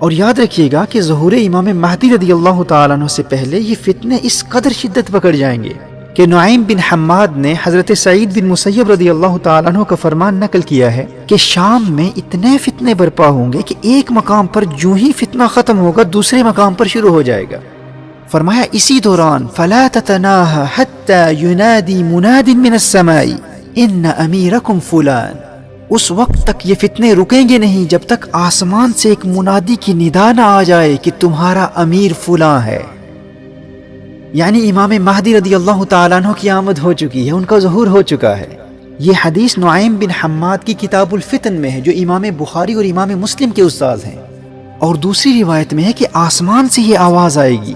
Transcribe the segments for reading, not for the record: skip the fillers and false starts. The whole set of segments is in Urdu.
اور یاد رکھیے گا کہ ظہور امام مہدی رضی اللہ تعالیٰ عنہ سے پہلے یہ فتنے اس قدر شدت پکڑ جائیں گے کہ نعیم بن حماد نے حضرت سعید بن مسیب رضی اللہ تعالیٰ عنہ کا فرمان نقل کیا ہے کہ شام میں اتنے فتنے برپا ہوں گے کہ ایک مقام پر جو ہی فتنہ ختم ہوگا دوسرے مقام پر شروع ہو جائے گا۔ فرمایا اسی دوران فَلَا تَتَنَاهَا حَتَّى يُنَادِي مُنَادٍ مِّنَ السَّمَاءِ إِنَّ أَمِيرَكُمْ فُلَانٌ، اس وقت تک یہ فتنے رکیں گے نہیں جب تک آسمان سے ایک منادی کی ندا نہ آ جائے کہ تمہارا امیر فلاں ہے۔ یعنی امام مہدی رضی اللہ تعالیٰ عنہ کی آمد ہو چکی ہے، ان کا ظہور ہو چکا ہے۔ یہ حدیث نعیم بن حماد کی کتاب الفتن میں ہے جو امام بخاری اور امام مسلم کے استاذ ہیں۔ اور دوسری روایت میں ہے کہ آسمان سے یہ آواز آئے گی،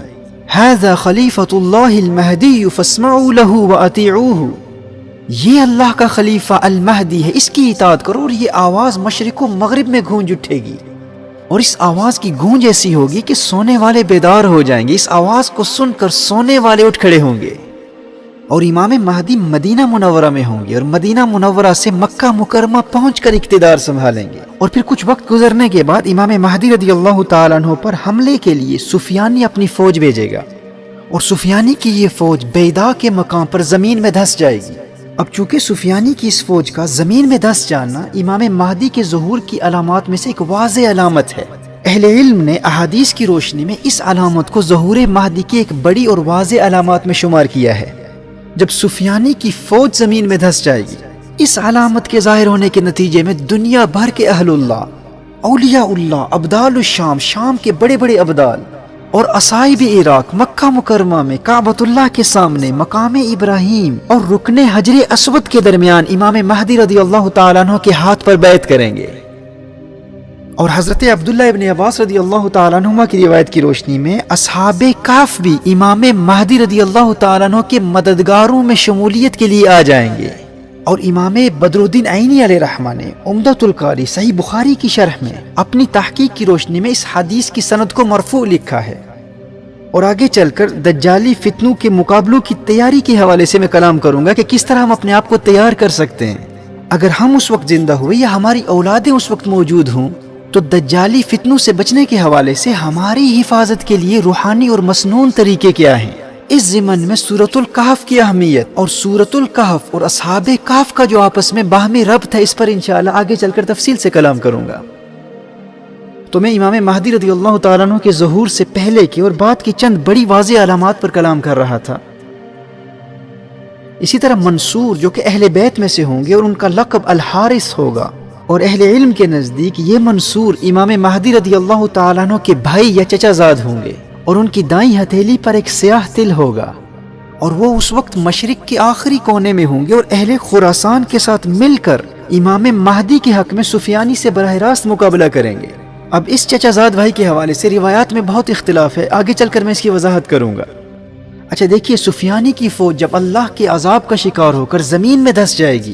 ھذا خلیفۃ اللہ المہدی فاسمعوا لہ واطیعوہ، یہ اللہ کا خلیفہ المہدی ہے، اس کی اطاعت کرو۔ اور یہ آواز مشرق و مغرب میں گونج اٹھے گی، اور اس آواز کی گونج ایسی ہوگی کہ سونے والے بیدار ہو جائیں گے، اس آواز کو سن کر سونے والے اٹھ کھڑے ہوں گے۔ اور امام مہدی مدینہ منورہ میں ہوں گے اور مدینہ منورہ سے مکہ مکرمہ پہنچ کر اقتدار سنبھالیں گے۔ اور پھر کچھ وقت گزرنے کے بعد امام مہدی رضی اللہ تعالیٰ عنہ پر حملے کے لیے سفیانی اپنی فوج بھیجے گا، اور سفیانی کی یہ فوج بیدا کے مقام پر زمین میں دھس جائے گی۔ اب چونکہ سفیانی کی اس فوج کا زمین میں دھس جانا امام مہدی کے ظہور کی علامات میں سے ایک واضح علامت ہے۔ اہل علم نے احادیث کی روشنی میں اس علامت کو ظہور مہدی کی ایک بڑی اور واضح علامات میں شمار کیا ہے۔ جب سفیانی کی فوج زمین میں دھس جائے گی، اس علامت کے ظاہر ہونے کے نتیجے میں دنیا بھر کے اہل اللہ، اولیاء اللہ، ابدال الشام، شام کے بڑے بڑے ابدال، اور اصائب عراق مکہ مکرمہ میں کعبۃ اللہ کے سامنے مقام ابراہیم اور رکن حجر اسود کے درمیان امام مہدی رضی اللہ تعالیٰ عنہ کے ہاتھ پر بیعت کریں گے۔ اور حضرت عبداللہ ابن عباس رضی اللہ تعالیٰ عنہ کی روایت کی روشنی میں اصحاب کہف بھی امام مہدی رضی اللہ تعالیٰ عنہ کے مددگاروں میں شمولیت کے لیے آ جائیں گے۔ اور امام بدر الدین عینی علیہ رحمہ نے عمدۃ القاری صحیح بخاری کی شرح میں اپنی تحقیق کی روشنی میں اس حدیث کی سند کو مرفوع لکھا ہے۔ اور آگے چل کر دجالی فتنوں کے مقابلوں کی تیاری کے حوالے سے میں کلام کروں گا کہ کس طرح ہم اپنے آپ کو تیار کر سکتے ہیں۔ اگر ہم اس وقت زندہ ہوئے یا ہماری اولادیں اس وقت موجود ہوں تو دجالی فتنوں سے بچنے کے حوالے سے ہماری حفاظت کے لیے روحانی اور مسنون طریقے کیا ہیں۔ اس ضمن میں سورۃ الکہف کی اہمیت اور سورۃ الکہف اور اصحاب کہف کا جو آپس میں باہمی ربط ہے، اس پر انشاءاللہ آگے چل کر تفصیل سے کلام کروں گا۔ تو میں امام مہدی رضی اللہ تعالیٰ عنہ کے ظہور سے پہلے کی اور بعد کی چند بڑی واضح علامات پر کلام کر رہا تھا۔ اسی طرح منصور جو کہ اہل بیت میں سے ہوں گے اور ان کا لقب الحارث ہوگا، اور اہل علم کے نزدیک یہ منصور امام مہدی رضی اللہ تعالیٰ عنہ کے بھائی یا چچا زاد ہوں گے، اور ان کی دائیں ہتھیلی پر ایک سیاہ تل ہوگا، اور وہ اس وقت مشرق کے آخری کونے میں ہوں گے اور اہل خراسان کے ساتھ مل کر امام مہدی کے حق میں سفیانی سے براہ راست مقابلہ کریں گے۔ اب اس چچا زاد بھائی کے حوالے سے روایات میں بہت اختلاف ہے، آگے چل کر میں اس کی وضاحت کروں گا۔ اچھا دیکھیے، سفیانی کی فوج جب اللہ کے عذاب کا شکار ہو کر زمین میں دھس جائے گی،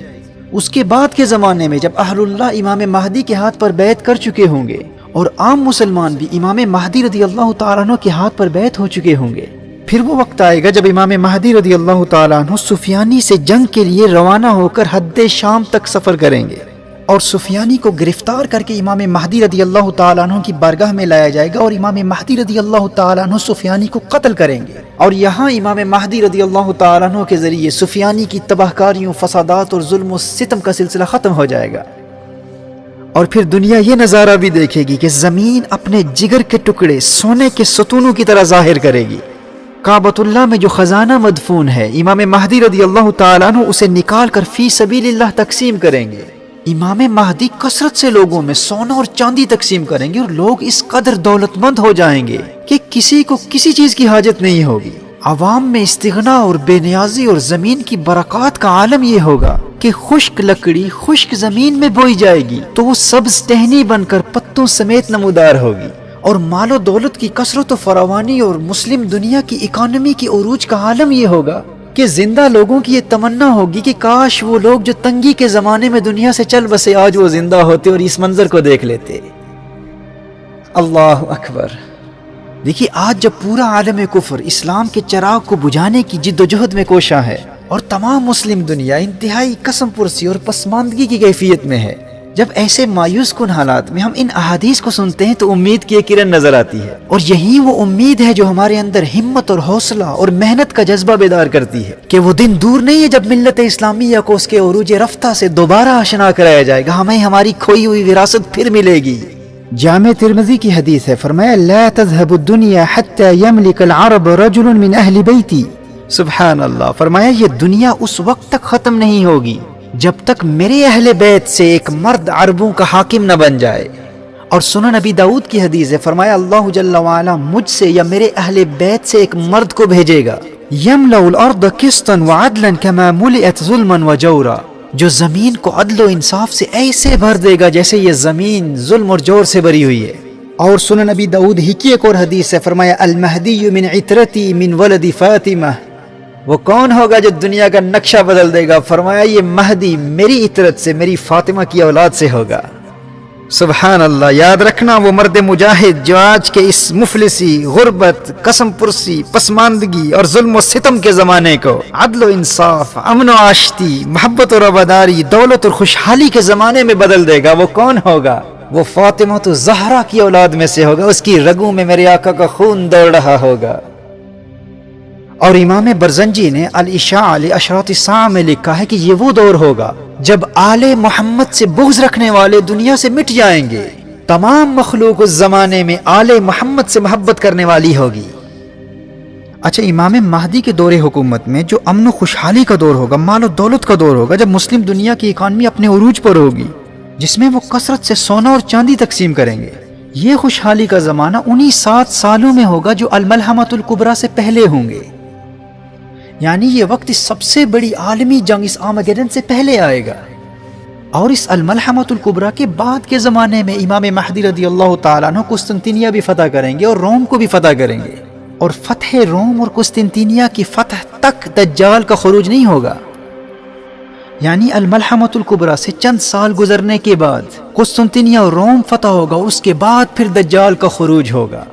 اس کے بعد کے زمانے میں جب اہل اللہ امام مہدی کے ہاتھ پر بیعت کر چکے ہوں گے اور عام مسلمان بھی امام مہدی رضی اللہ تعالیٰ عنہ کے ہاتھ پر بیعت ہو چکے ہوں گے، پھر وہ وقت آئے گا جب امام مہدی رضی اللہ تعالیٰ عنہ سفیانی سے جنگ کے لیے روانہ ہو کر حد شام تک سفر کریں گے، اور سفیانی کو گرفتار کر کے امام مہدی رضی اللہ تعالیٰ عنہ کی بارگاہ میں لایا جائے گا، اور امام مہدی رضی اللہ تعالیٰ عنہ سفیانی کو قتل کریں گے، اور یہاں امام مہدی رضی اللہ تعالیٰ عنہ کے ذریعے سفیانی کی تباہ کاریوں، فسادات اور ظلم و ستم کا سلسلہ ختم ہو جائے گا۔ اور پھر دنیا یہ نظارہ بھی دیکھے گی کہ زمین اپنے جگر کے ٹکڑے سونے کے ستونوں کی طرح ظاہر کرے گی۔ کعبۃ اللہ میں جو خزانہ مدفون ہے، امام مہدی رضی اللہ تعالیٰ عنہ اسے نکال کر فی سبیل اللہ تقسیم کریں گے۔ امام مہدی کثرت سے لوگوں میں سونا اور چاندی تقسیم کریں گے، اور لوگ اس قدر دولت مند ہو جائیں گے کہ کسی کو کسی چیز کی حاجت نہیں ہوگی۔ عوام میں استغنا اور بے نیازی اور زمین کی برکات کا عالم یہ ہوگا کہ خشک لکڑی خشک زمین میں بوئی جائے گی تو وہ سبز ٹہنی بن کر پتوں سمیت نمودار ہوگی، اور مال و دولت کی کثرت و فراوانی اور مسلم دنیا کی اکانومی کی عروج کا عالم یہ ہوگا کہ زندہ لوگوں کی یہ تمنا ہوگی کہ کاش وہ لوگ جو تنگی کے زمانے میں دنیا سے چل بسے آج وہ زندہ ہوتے اور اس منظر کو دیکھ لیتے۔ اللہ اکبر۔ دیکھیے، آج جب پورا عالم کفر اسلام کے چراغ کو بجھانے کی جد و جہد میں کوشاں ہے اور تمام مسلم دنیا انتہائی قسم پرسی اور پسماندگی کی کیفیت میں ہے، جب ایسے مایوس کن حالات میں ہم ان احادیث کو سنتے ہیں تو امید کی ایک کرن نظر آتی ہے، اور یہی وہ امید ہے جو ہمارے اندر ہمت اور حوصلہ اور محنت کا جذبہ بیدار کرتی ہے کہ وہ دن دور نہیں ہے جب ملت اسلامیہ کو اس کے عروج رفتہ سے دوبارہ آشنا کرایا جائے گا، ہمیں ہماری کھوئی ہوئی وراثت پھر ملے گی۔ جامع ترمذی کی حدیث ہے، فرمایا لا تذهب الدنيا حتى يملك العرب رجل من اہل بیتی۔ سبحان اللہ، فرمایا یہ دنیا اس وقت تک ختم نہیں ہوگی جب تک میرے اہل بیت سے ایک مرد عربوں کا حاکم نہ بن جائے۔ اور سنن نبی داؤد کی حدیث ہے، فرمایا اللہ جل وعلا مجھ سے یا میرے اہل بیت سے ایک مرد کو بھیجے گا، یملأ الارض قسطا وعدلا كما ملئت ظلما وجورا، جو زمین کو عدل و انصاف سے ایسے بھر دے گا جیسے یہ زمین ظلم اور جور سے بھری ہوئی ہے۔ اور سنن نبی داؤد ہی کی ایک اور حدیث ہے، فرمایا المہدی من عترتی من ولد فاطمہ، وہ کون ہوگا جو دنیا کا نقشہ بدل دے گا؟ فرمایا یہ مہدی میری عطرت سے، میری فاطمہ کی اولاد سے ہوگا۔ سبحان اللہ، یاد رکھنا وہ مرد مجاہد جو آج کے اس مفلسی، غربت، قسم پرسی، پسماندگی اور ظلم و ستم کے زمانے کو عدل و انصاف، امن و آشتی، محبت و رواداری، دولت اور خوشحالی کے زمانے میں بدل دے گا۔ وہ کون ہوگا؟ وہ فاطمہ تو زہرا کی اولاد میں سے ہوگا، اس کی رگوں میں میرے آقا کا خون دوڑ رہا ہوگا۔ اور امام برزنجی نے الاشاع لاشراط الساعہ میں لکھا ہے کہ یہ وہ دور ہوگا جب آل محمد سے بغض رکھنے والے دنیا سے مٹ جائیں گے، تمام مخلوق اس زمانے میں آل محمد سے محبت کرنے والی ہوگی۔ اچھا، امام مہدی کے دور حکومت میں جو امن و خوشحالی کا دور ہوگا، مال و دولت کا دور ہوگا، جب مسلم دنیا کی اکانومی اپنے عروج پر ہوگی، جس میں وہ کثرت سے سونا اور چاندی تقسیم کریں گے، یہ خوشحالی کا زمانہ انہی 7 سالوں میں ہوگا جو الملحمۃ الکبریٰ سے پہلے ہوں گے۔ یعنی یہ وقت اس سب سے بڑی عالمی جنگ، اس آرمگیڈن سے پہلے آئے گا۔ اور اس الملحمۃ الکبریٰ کے بعد کے زمانے میں امام مہدی رضی اللہ تعالیٰ عنہ قسطنطنیہ بھی فتح کریں گے اور روم کو بھی فتح کریں گے، اور فتح روم اور قسطنطنیہ کی فتح تک دجال کا خروج نہیں ہوگا۔ یعنی الملحمۃ الکبریٰ سے چند سال گزرنے کے بعد قسطنطنیہ اور روم فتح ہوگا، اس کے بعد پھر دجال کا خروج ہوگا۔